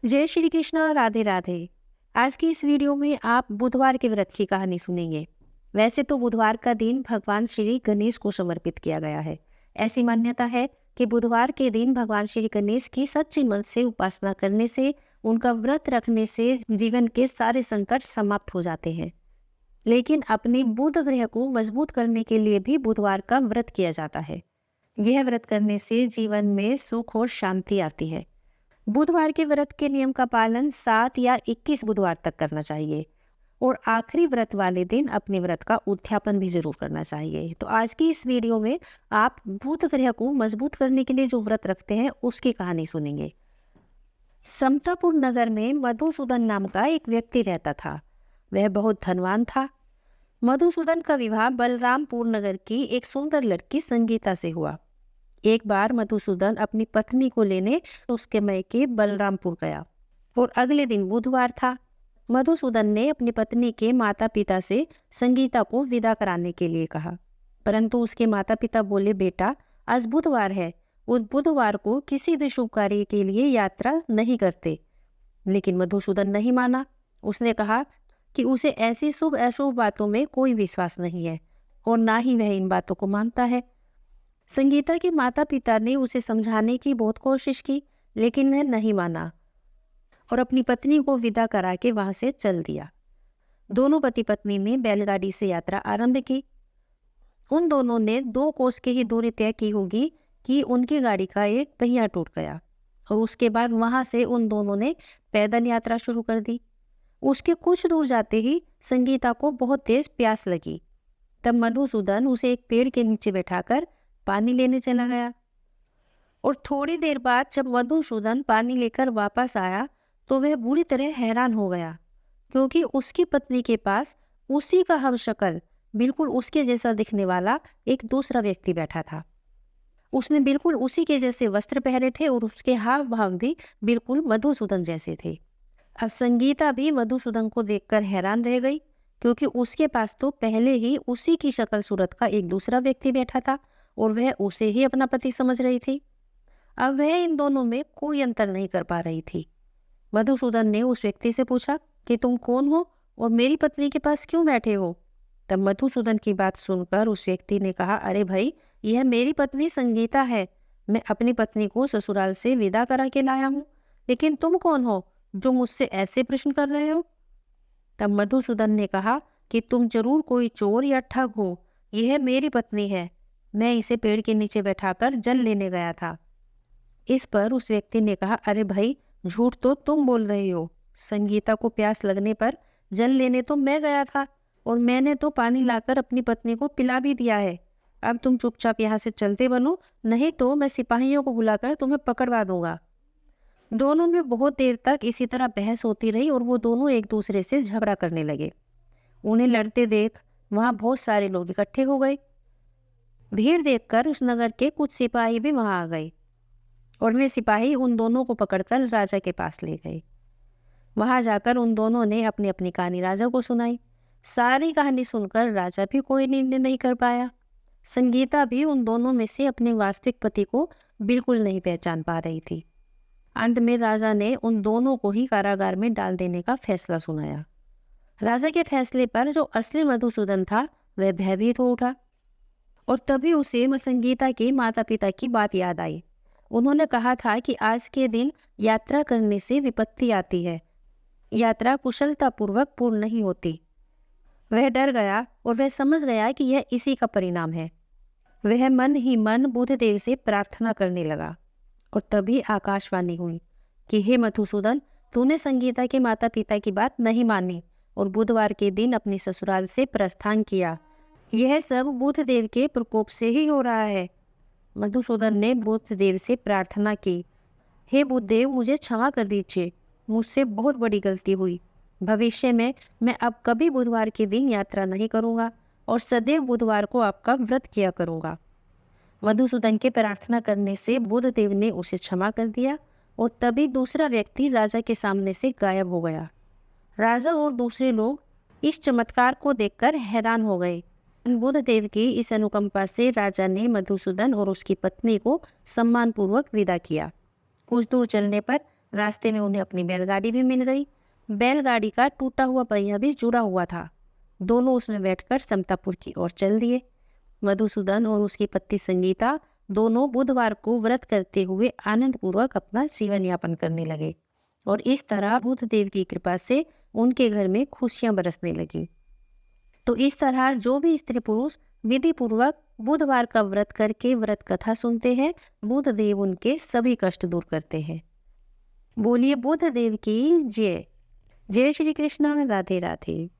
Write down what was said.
जय श्री कृष्ण, राधे राधे। आज की इस वीडियो में आप बुधवार के व्रत की कहानी सुनेंगे। वैसे तो बुधवार का दिन भगवान श्री गणेश को समर्पित किया गया है। ऐसी मान्यता है कि बुधवार के दिन भगवान श्री गणेश की सच्चे मन से उपासना करने से, उनका व्रत रखने से जीवन के सारे संकट समाप्त हो जाते हैं। लेकिन अपने बुध ग्रह को मजबूत करने के लिए भी बुधवार का व्रत किया जाता है। यह व्रत करने से जीवन में सुख और शांति आती है। बुधवार के व्रत के नियम का पालन 7 या 21 बुधवार तक करना चाहिए और आखिरी व्रत वाले दिन अपने व्रत का उद्यापन भी जरूर करना चाहिए। तो आज की इस वीडियो में आप बुध ग्रह को मजबूत करने के लिए जो व्रत रखते हैं उसकी कहानी सुनेंगे। समतापुर नगर में मधुसूदन नाम का एक व्यक्ति रहता था। वह बहुत धनवान था। मधुसूदन का विवाह बलरामपुर नगर की एक सुंदर लड़की संगीता से हुआ। एक बार मधुसूदन अपनी पत्नी को लेने उसके मायके बलरामपुर गया और अगले दिन बुधवार था। मधुसूदन ने अपनी पत्नी के माता पिता से संगीता को विदा कराने के लिए कहा, परंतु उसके माता पिता बोले, बेटा आज बुधवार है, उस बुधवार को किसी भी शुभ कार्य के लिए यात्रा नहीं करते। लेकिन मधुसूदन नहीं माना। उसने कहा कि उसे ऐसी शुभ अशुभ बातों में कोई विश्वास नहीं है और ना ही वह इन बातों को मानता है। संगीता के माता पिता ने उसे समझाने की बहुत कोशिश की, लेकिन वह नहीं माना और अपनी पत्नी को विदा करा के वहां से चल दिया। दोनों पति पत्नी ने बैलगाड़ी से यात्रा आरंभ की। उन दोनों ने 2 कोस की ही दूरी तय की होगी कि उनकी गाड़ी का एक पहिया टूट गया और उसके बाद वहां से उन दोनों ने पैदल यात्रा शुरू कर दी। उसके कुछ दूर जाते ही संगीता को बहुत तेज प्यास लगी। तब मधुसूदन उसे एक पेड़ के नीचे बैठाकर पानी लेने चला गया और थोड़ी देर बाद जब मधुसूदन पानी लेकर वापस आया तो वह बुरी तरह हैरान हो गया, क्योंकि उसकी पत्नी के पास उसी का हमशक्ल, बिल्कुल उसके जैसा दिखने वाला एक दूसरा व्यक्ति बैठा था। उसने बिल्कुल उसी के जैसे वस्त्र पहने थे और उसके हाव भाव भी बिल्कुल मधुसूदन जैसे थे। अब संगीता भी मधुसूदन को देखकर हैरान रह गई, क्योंकि उसके पास तो पहले ही उसी की शक्ल सूरत का एक दूसरा व्यक्ति बैठा था और वह उसे ही अपना पति समझ रही थी। अब वह इन दोनों में कोई अंतर नहीं कर पा रही थी। मधुसूदन ने उस व्यक्ति से पूछा कि तुम कौन हो और मेरी पत्नी के पास क्यों बैठे हो? तब मधुसूदन की बात सुनकर उस व्यक्ति ने कहा, अरे भाई, यह मेरी पत्नी संगीता है। मैं अपनी पत्नी को ससुराल से विदा करा के लाया हूँ, लेकिन तुम कौन हो जो मुझसे ऐसे प्रश्न कर रहे हो? तब मधुसूदन ने कहा कि तुम जरूर कोई चोर या ठग हो। यह मेरी पत्नी है, मैं इसे पेड़ के नीचे बैठाकर जल लेने गया था। इस पर उस व्यक्ति ने कहा, अरे भाई, झूठ तो तुम बोल रहे हो। संगीता को प्यास लगने पर जल लेने तो मैं गया था और मैंने तो पानी लाकर अपनी पत्नी को पिला भी दिया है। अब तुम चुपचाप यहाँ से चलते बनो, नहीं तो मैं सिपाहियों को बुलाकर तुम्हें पकड़वा दूंगा। दोनों में बहुत देर तक इसी तरह बहस होती रही और वो दोनों एक दूसरे से झगड़ा करने लगे। उन्हें लड़ते देख वहां बहुत सारे लोग इकट्ठे हो गए। भीड़ देखकर उस नगर के कुछ सिपाही भी वहां आ गए और वे सिपाही उन दोनों को पकड़कर राजा के पास ले गए। वहां जाकर उन दोनों ने अपनी अपनी कहानी राजा को सुनाई। सारी कहानी सुनकर राजा भी कोई निर्णय नहीं कर पाया। संगीता भी उन दोनों में से अपने वास्तविक पति को बिल्कुल नहीं पहचान पा रही थी। अंत में राजा ने उन दोनों को ही कारागार में डाल देने का फैसला सुनाया। राजा के फैसले पर जो असली मधुसूदन था वह भयभीत हो उठा और तभी उसे संगीता के माता पिता की बात याद आई। उन्होंने कहा था कि आज के दिन यात्रा करने से विपत्ति आती है, यात्रा कुशलतापूर्वक पूर्ण नहीं होती। वह डर गया और वह समझ गया कि यह इसी का परिणाम है। वह मन ही मन बुधदेव से प्रार्थना करने लगा और तभी आकाशवाणी हुई कि हे मधुसूदन, तूने संगीता के माता पिता की बात नहीं मानी और बुधवार के दिन अपनी ससुराल से प्रस्थान किया। यह सब बुधदेव के प्रकोप से ही हो रहा है। मधुसूदन ने बुधदेव से प्रार्थना की, हे बुधदेव, मुझे क्षमा कर दीजिए, मुझसे बहुत बड़ी गलती हुई। भविष्य में मैं अब कभी बुधवार के दिन यात्रा नहीं करूँगा और सदैव बुधवार को आपका व्रत किया करूँगा। मधुसूदन के प्रार्थना करने से बुधदेव ने उसे क्षमा कर दिया और तभी दूसरा व्यक्ति राजा के सामने से गायब हो गया। राजा और दूसरे लोग इस चमत्कार को देखकर हैरान हो गए। बुधदेव की इस अनुकंपा से राजा ने मधुसूदन और उसकी पत्नी को सम्मानपूर्वक विदा किया। कुछ दूर चलने पर रास्ते में उन्हें अपनी बैलगाड़ी भी मिल गई। बैलगाड़ी का टूटा हुआ पहिया भी जुड़ा हुआ था। दोनों उसमें बैठकर समतापुर की ओर चल दिए। मधुसूदन और उसकी पत्नी संगीता दोनों बुधवार को व्रत करते हुए आनंद पूर्वक अपना जीवन यापन करने लगे और इस तरह बुद्ध देव की कृपा से उनके घर में खुशियां बरसने लगी। तो इस तरह जो भी स्त्री पुरुष विधि पूर्वक बुधवार का व्रत करके व्रत कथा सुनते हैं, बुद्ध देव उनके सभी कष्ट दूर करते हैं। बोलिए बुद्ध देव की जय। जय श्री कृष्ण। राधे राधे।